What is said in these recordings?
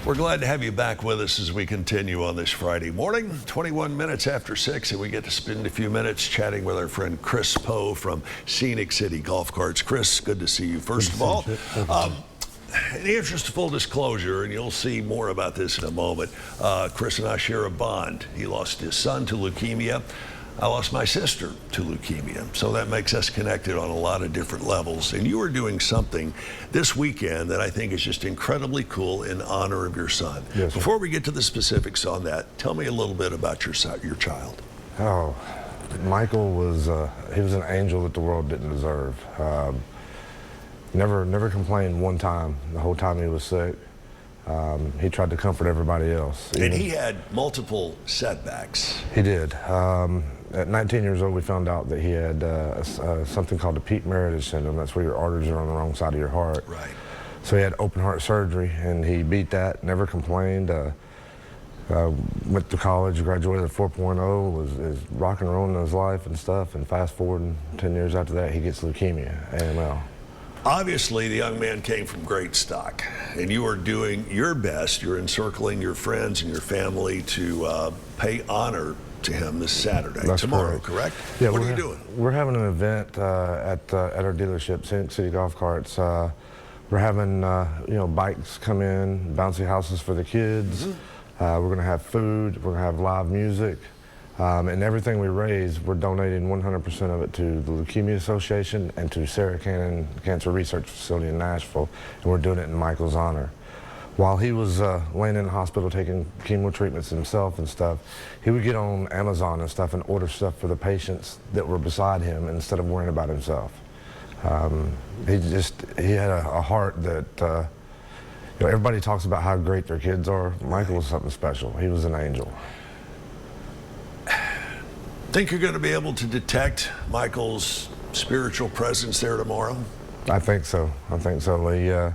We're glad to have you back with us as we continue on this Friday morning, 21 minutes after 6, and we get to spend a few minutes chatting with our friend Chris Poe from Scenic City Golf Carts. Chris, good to see you. First of all, in the interest of full disclosure, and you'll see more about this in a moment, Chris and I share a bond. He lost his son to leukemia. I lost my sister to leukemia, so that makes us connected on a lot of different levels. And you are doing something this weekend that I think is just incredibly cool in honor of your son. Yes, Before we get to the specifics on that, tell me a little bit about your child. Oh, Michael was, he was an angel that the world didn't deserve. Never complained one time the whole time he was sick. He tried to comfort everybody else. And he had multiple setbacks. He did. At 19 years old, we found out that he had something called the Pete Meredith syndrome. That's where your arteries are on the wrong side of your heart. Right. So he had open heart surgery, and he beat that, never complained. Went to college, graduated at 4.0, was rock and rolling in his life and stuff, and fast forward 10 years after that, he gets leukemia, AML. Obviously, the young man came from great stock, and you are doing your best. You're encircling your friends and your family to pay honor to him this Saturday. That's tomorrow, correct? Yeah. What are you doing? We're having an event at our dealership, Scenic City Golf Carts. We're having bikes come in, bouncy houses for the kids. We're going to have food. We're going to have live music. And everything we raise, we're donating 100% of it to the Leukemia Association and to Sarah Cannon Cancer Research Facility in Nashville, and we're doing it in Michael's honor. While he was laying in the hospital taking chemo treatments himself and stuff, he would get on Amazon and stuff and order stuff for the patients that were beside him instead of worrying about himself. He had a heart that, everybody talks about how great their kids are. Michael was something special. He was an angel. Think you're going to be able to detect Michael's spiritual presence there tomorrow? I think so. I think so.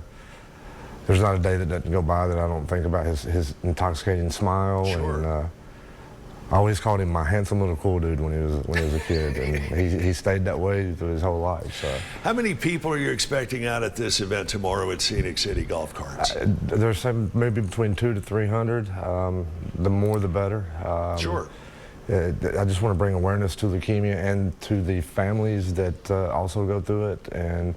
There's not a day that doesn't go by that I don't think about his intoxicating smile. Sure. And I always called him my handsome little cool dude when he was a kid, and he stayed that way through his whole life. So. How many people are you expecting out at this event tomorrow at Scenic City Golf Carts? There's maybe between 200 to 300. The more, the better. Sure. I just want to bring awareness to leukemia and to the families that also go through it, and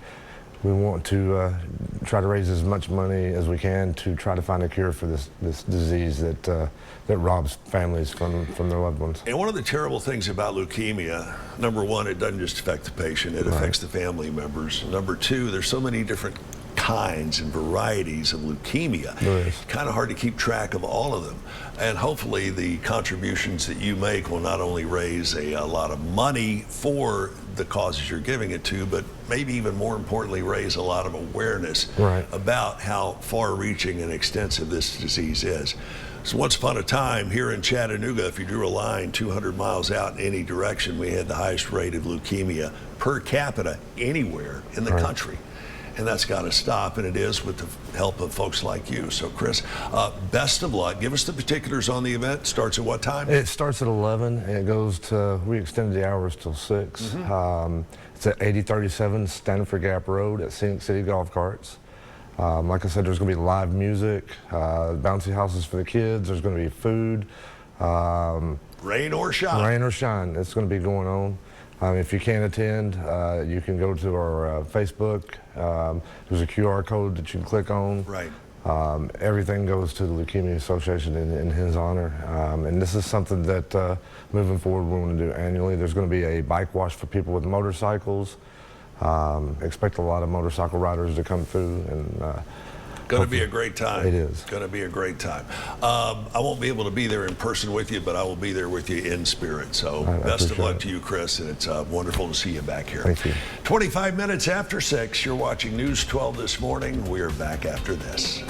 we want to try to raise as much money as we can to try to find a cure for this disease that robs families from their loved ones. And one of the terrible things about leukemia, number one, it doesn't just affect the patient, it affects the family members. Number two, there's so many different kinds and varieties of leukemia. There is. Kind of hard to keep track of all of them. And hopefully the contributions that you make will not only raise a lot of money for the causes you're giving it to, but maybe even more importantly, raise a lot of awareness about how far-reaching and extensive this disease is. So once upon a time here in Chattanooga, if you drew a line 200 miles out in any direction, we had the highest rate of leukemia per capita anywhere in the country. And that's got to stop, and it is with the help of folks like you. So, Chris, best of luck. Give us the particulars on the event. Starts at what time? It starts at 11, and it goes to, we extended the hours till 6. It's at 8037 Stanford Gap Road at Scenic City Golf Carts. Like I said, there's going to be live music, bouncy houses for the kids. There's going to be food. Rain or shine. Rain or shine. It's going to be going on. If you can't attend, you can go to our Facebook. There's a QR code that you can click on. Right. Everything goes to the Leukemia Association in his honor. And this is something that moving forward we want to do annually. There's going to be a bike wash for people with motorcycles. Expect a lot of motorcycle riders to come through. And going to be a great time. It is. Going to be a great time. I won't be able to be there in person with you, but I will be there with you in spirit. So best of luck to you, Chris, and it's wonderful to see you back here. Thank you. 25 minutes after 6, you're watching News 12 this morning. We are back after this.